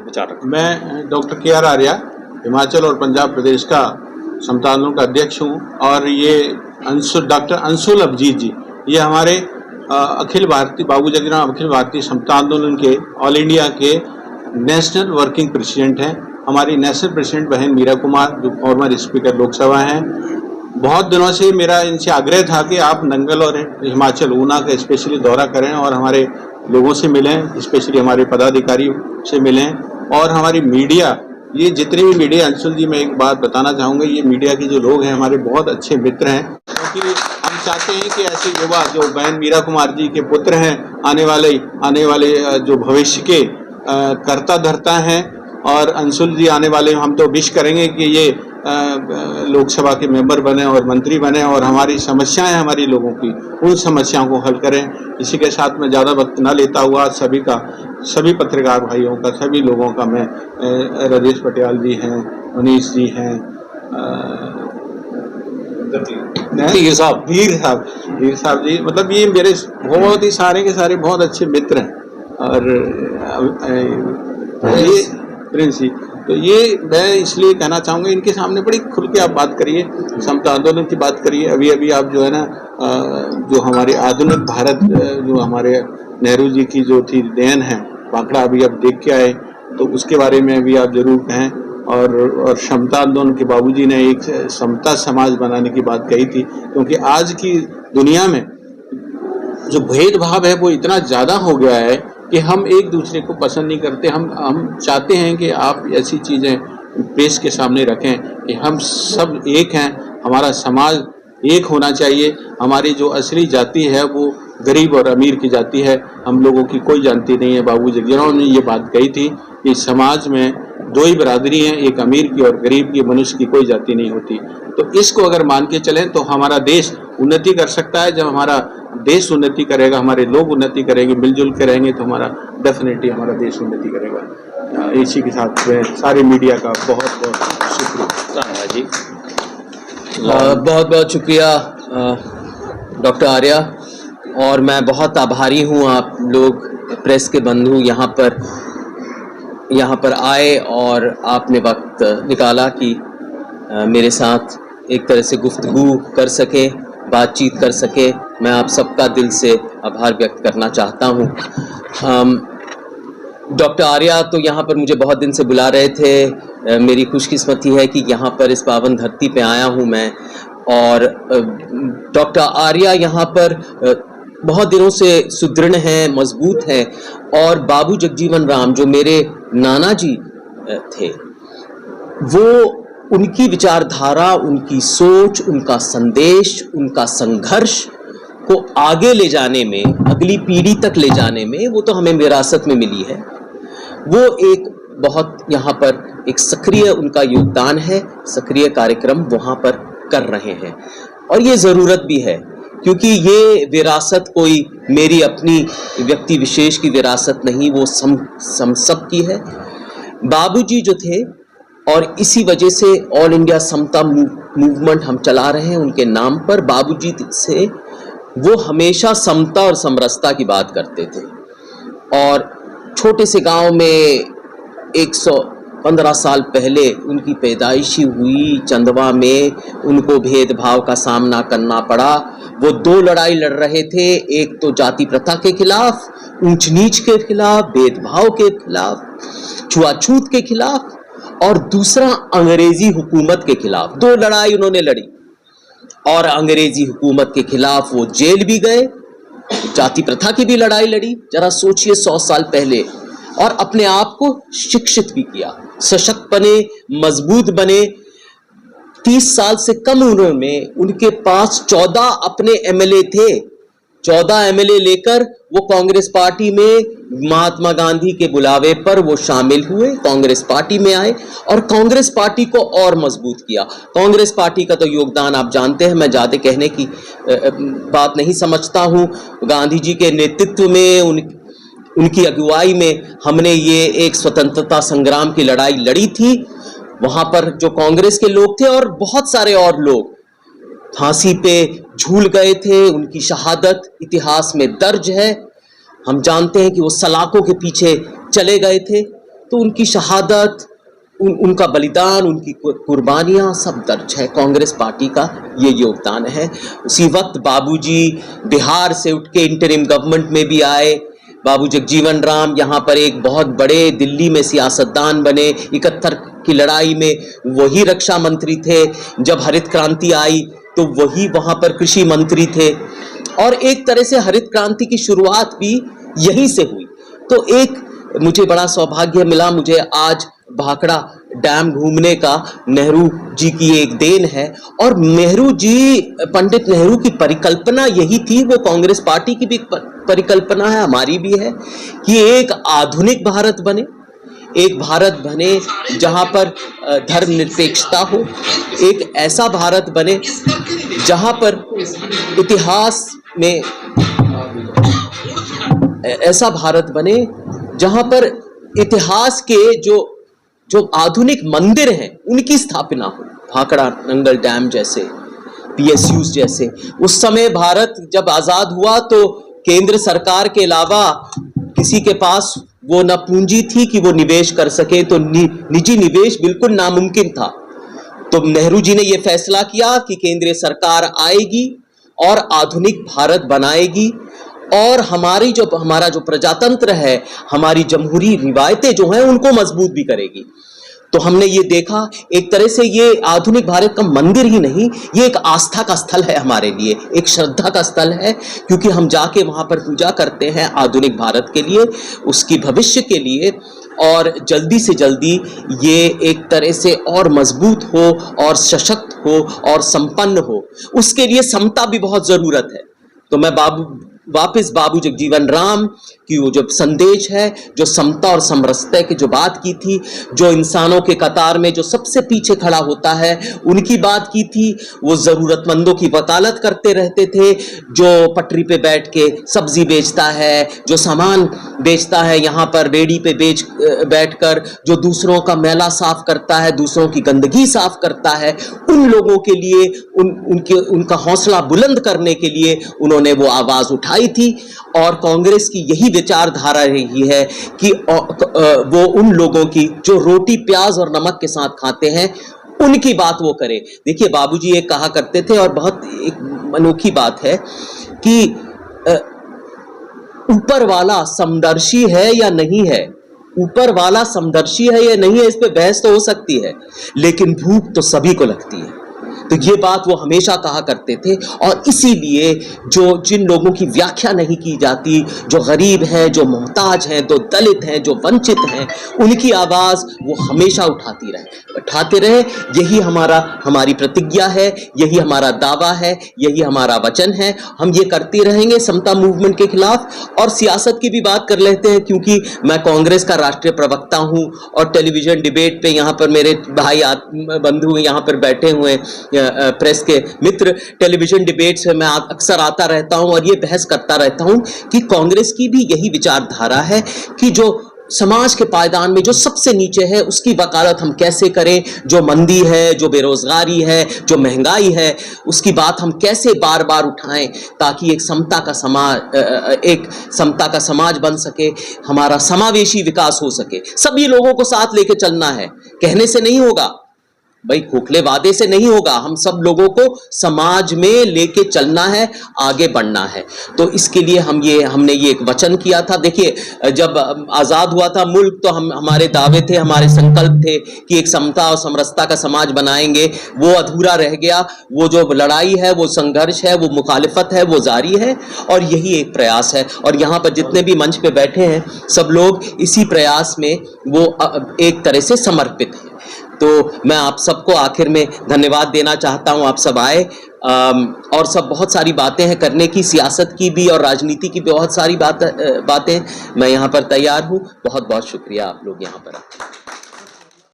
विचार रखते हैं? मैं डॉक्टर के.आर. आर्या हिमाचल और पंजाब प्रदेश का समता आंदोलन का अध्यक्ष हूँ और ये डॉक्टर अंशुल अभिजीत जी ये हमारे अखिल भारतीय बाबू जगजीवन अखिल भारतीय समता आंदोलन के ऑल इंडिया के नेशनल वर्किंग प्रेसिडेंट हैं। हमारी नेशनल प्रेसिडेंट बहन मीरा कुमार जो फॉर्मर स्पीकर लोकसभा हैं। बहुत दिनों से मेरा इनसे आग्रह था कि आप नंगल और हिमाचल ऊना का स्पेशली दौरा करें और हमारे लोगों से मिलें, स्पेशली हमारे पदाधिकारियों से मिलें और हमारी मीडिया ये जितने भी मीडिया अंशुल जी मैं एक बात बताना चाहूँगा, ये मीडिया के जो लोग हैं हमारे बहुत अच्छे मित्र हैं क्योंकि हम चाहते हैं कि ऐसे युवा जो बहन मीरा कुमार जी के पुत्र हैं आने वाले जो भविष्य के कर्ता धर्ता हैं और अंशुल जी आने वाले हम तो विश करेंगे कि ये लोकसभा के मेंबर बने और मंत्री बने और हमारी समस्याएं हमारी लोगों की उन समस्याओं को हल करें। इसी के साथ मैं ज़्यादा वक्त न लेता हुआ सभी पत्रकार भाइयों का सभी लोगों का मैं राजेश पटियाल जी हैं, मनीष जी हैं, वीर साहब जी, मतलब ये मेरे बहुत ही सारे के सारे बहुत अच्छे मित्र हैं और ये प्रिंस जी, तो ये मैं इसलिए कहना चाहूँगा इनके सामने बड़ी खुल के आप बात करिए, समता आंदोलन की बात करिए। अभी आप जो है ना जो हमारे आधुनिक भारत जो हमारे नेहरू जी की जो थी देन है बांकड़ा अभी आप देख के आए तो उसके बारे में भी आप जरूर कहें और समता आंदोलन के बाबूजी ने एक समता समाज बनाने की बात कही थी क्योंकि आज की दुनिया में जो भेदभाव है वो इतना ज़्यादा हो गया है कि हम एक दूसरे को पसंद नहीं करते। हम चाहते हैं कि आप ऐसी चीज़ें प्रेस के सामने रखें कि हम सब एक हैं, हमारा समाज एक होना चाहिए। हमारी जो असली जाति है वो गरीब और अमीर की जाति है, हम लोगों की कोई जाति नहीं है। बाबू जगजीवन ने ये बात कही थी कि समाज में दो ही बरादरी हैं, एक अमीर की और गरीब की, मनुष्य की कोई जाति नहीं होती। तो इसको अगर मान के चलें तो हमारा देश उन्नति कर सकता है। जब हमारा देश उन्नति करेगा, हमारे लोग उन्नति करेंगे, मिलजुल के रहेंगे तो हमारा डेफिनेटली हमारा देश उन्नति करेगा। इसी के साथ मैं सारे मीडिया का बहुत बहुत शुक्रिया। धन्यवाद जी। बहुत बहुत शुक्रिया डॉक्टर आर्या और मैं बहुत आभारी हूँ आप लोग प्रेस के बंधु यहाँ पर आए और आपने वक्त निकाला कि मेरे साथ एक तरह से गुफ्तगू कर सके, बातचीत कर सके। मैं आप सबका दिल से आभार व्यक्त करना चाहता हूँ। डॉक्टर आर्या तो यहाँ पर मुझे बहुत दिन से बुला रहे थे। मेरी खुशकिस्मती है कि यहाँ पर इस पावन धरती पे आया हूँ मैं और डॉक्टर आर्या यहाँ पर बहुत दिनों से सुदृढ़ हैं, मजबूत हैं और बाबू जगजीवन राम जो मेरे नाना जी थे वो उनकी विचारधारा, उनकी सोच, उनका संदेश, उनका संघर्ष को आगे ले जाने में, अगली पीढ़ी तक ले जाने में वो तो हमें विरासत में मिली है। वो एक बहुत यहाँ पर एक सक्रिय उनका योगदान है, सक्रिय कार्यक्रम वहाँ पर कर रहे हैं और ये ज़रूरत भी है क्योंकि ये विरासत कोई मेरी अपनी व्यक्ति विशेष की विरासत नहीं, वो सब की है। बाबूजी जो थे और इसी वजह से ऑल इंडिया समता मूवमेंट हम चला रहे हैं उनके नाम पर। बाबूजी से वो हमेशा समता और समरसता की बात करते थे और छोटे से गांव में 115 साल पहले उनकी पैदाइश हुई चंदवा में, उनको भेदभाव का सामना करना पड़ा। वो दो लड़ाई लड़ रहे थे, एक तो जाति प्रथा के खिलाफ, ऊंच नीच के खिलाफ, भेदभाव के खिलाफ, छुआछूत के खिलाफ और दूसरा अंग्रेजी हुकूमत के खिलाफ। दो लड़ाई उन्होंने लड़ी और अंग्रेजी हुकूमत के खिलाफ वो जेल भी गए, जाति प्रथा की भी लड़ाई लड़ी। जरा सोचिए 100 साल पहले, और अपने आप को शिक्षित भी किया, सशक्त बने, मजबूत बने। 30 साल से कम उम्र में उनके पास 14 अपने एमएलए थे। 14 एमएलए लेकर वो कांग्रेस पार्टी में महात्मा गांधी के बुलावे पर वो शामिल हुए, कांग्रेस पार्टी में आए और कांग्रेस पार्टी को और मजबूत किया। कांग्रेस पार्टी का तो योगदान आप जानते हैं, मैं ज्यादा कहने की बात नहीं समझता हूं। गांधी जी के नेतृत्व में उनकी अगुवाई में हमने ये एक स्वतंत्रता संग्राम की लड़ाई लड़ी थी। वहां पर जो कांग्रेस के लोग थे और बहुत सारे और लोग फांसी पे झूल गए थे, उनकी शहादत इतिहास में दर्ज है। हम जानते हैं कि वो सलाखों के पीछे चले गए थे। तो उनकी शहादत, उनका बलिदान, उनकी कुर्बानियां सब दर्ज है। कांग्रेस पार्टी का ये योगदान है। उसी वक्त बाबूजी बिहार से उठ के इंटरिम गवर्नमेंट में भी आए। बाबू जगजीवन राम यहाँ पर एक बहुत बड़े दिल्ली में सियासतदान बने। 71 की लड़ाई में वही रक्षा मंत्री थे। जब हरित क्रांति आई तो वही वहाँ पर कृषि मंत्री थे, और एक तरह से हरित क्रांति की शुरुआत भी यहीं से हुई। तो एक मुझे बड़ा सौभाग्य मिला, मुझे आज भाखड़ा डैम घूमने का। नेहरू जी की एक देन है, और नेहरू जी, पंडित नेहरू की परिकल्पना यही थी, वो कांग्रेस पार्टी की भी परिकल्पना है, हमारी भी है, कि एक आधुनिक भारत बने, एक भारत बने जहां पर धर्मनिरपेक्षता हो, एक ऐसा भारत बने जहां पर इतिहास में, ऐसा भारत बने जहां पर इतिहास के जो आधुनिक मंदिर हैं उनकी स्थापना हो। भाखड़ा नंगल डैम जैसे, PSUs जैसे। उस समय भारत जब आजाद हुआ तो केंद्र सरकार के अलावा किसी के पास वो न पूंजी थी कि वो निवेश कर सके, तो निजी निवेश बिल्कुल नामुमकिन था। तो नेहरू जी ने ये फैसला किया कि केंद्रीय सरकार आएगी और आधुनिक भारत बनाएगी, और हमारा जो प्रजातंत्र है, हमारी जमहूरी रिवायतें जो हैं उनको मजबूत भी करेगी। तो हमने ये देखा, एक तरह से ये आधुनिक भारत का मंदिर ही नहीं, ये एक आस्था का स्थल है हमारे लिए, एक श्रद्धा का स्थल है, क्योंकि हम जाके वहां पर पूजा करते हैं आधुनिक भारत के लिए, उसकी भविष्य के लिए, और जल्दी से जल्दी ये एक तरह से और मजबूत हो और सशक्त हो और संपन्न हो। उसके लिए समता भी बहुत जरूरत है। तो मैं वापस बाबू जगजीवन राम की वो जो संदेश है, जो समता और समरसता की जो बात की थी, जो इंसानों के कतार में जो सबसे पीछे खड़ा होता है उनकी बात की थी। वो जरूरतमंदों की वकालत करते रहते थे, जो पटरी पे बैठ के सब्जी बेचता है, जो सामान बेचता है यहाँ पर रेडी पे बैठकर, जो दूसरों का मैला साफ करता है, दूसरों की गंदगी साफ करता है, उन लोगों के लिए, उनका हौसला बुलंद करने के लिए उन्होंने वो आवाज उठाई थी। और कांग्रेस की यही विचारधारा रही है कि वो उन लोगों की जो रोटी प्याज और नमक के साथ खाते हैं उनकी बात वो करे। देखिए, बाबूजी एक कहा करते थे, और बहुत एक अनोखी बात है कि ऊपर वाला समदर्शी है या नहीं है, ऊपर वाला समदर्शी है या नहीं है, इस पे बहस तो हो सकती है, लेकिन भूख तो सभी को लगती है। तो ये बात वो हमेशा कहा करते थे, और इसीलिए जिन लोगों की व्याख्या नहीं की जाती, जो गरीब हैं, जो मोहताज हैं, जो दलित हैं, जो वंचित हैं, उनकी आवाज वो हमेशा उठाते रहे। यही हमारी प्रतिज्ञा है, यही हमारा दावा है, यही हमारा वचन है। हम ये करते रहेंगे समता मूवमेंट के खिलाफ। और सियासत की भी बात कर लेते हैं, क्योंकि मैं कांग्रेस का राष्ट्रीय प्रवक्ता हूं, और टेलीविजन डिबेट पे यहाँ पर मेरे भाई बंधु यहाँ पर बैठे हुए प्रेस के मित्र, टेलीविजन डिबेट्स में मैं अक्सर आता रहता हूं और ये बहस करता रहता हूं कि कांग्रेस की भी यही विचारधारा है कि जो समाज के पायदान में जो सबसे नीचे है उसकी वकालत हम कैसे करें, जो मंदी है, जो बेरोजगारी है, जो महंगाई है, उसकी बात हम कैसे बार बार उठाएं ताकि एक समता का समाज बन सके, हमारा समावेशी विकास हो सके। सभी लोगों को साथ लेके चलना है, कहने से नहीं होगा भाई, खोखले वादे से नहीं होगा। हम सब लोगों को समाज में लेके चलना है, आगे बढ़ना है। तो इसके लिए हमने ये एक वचन किया था। देखिए, जब आजाद हुआ था मुल्क, तो हमारे दावे थे, हमारे संकल्प थे कि एक समता और समरसता का समाज बनाएंगे। वो अधूरा रह गया। वो जो लड़ाई है, वो संघर्ष है, वो मुखालिफत है, वो जारी है, और यही एक प्रयास है। और यहाँ पर जितने भी मंच पे बैठे हैं सब लोग इसी प्रयास में वो एक तरह से समर्पित हैं। तो मैं आप सबको आखिर में धन्यवाद देना चाहता हूं। आप सब आए, और सब बहुत सारी बातें हैं करने की, सियासत की भी और राजनीति की बहुत सारी बातें मैं यहाँ पर तैयार हूं। बहुत बहुत शुक्रिया आप लोग यहाँ पर आए।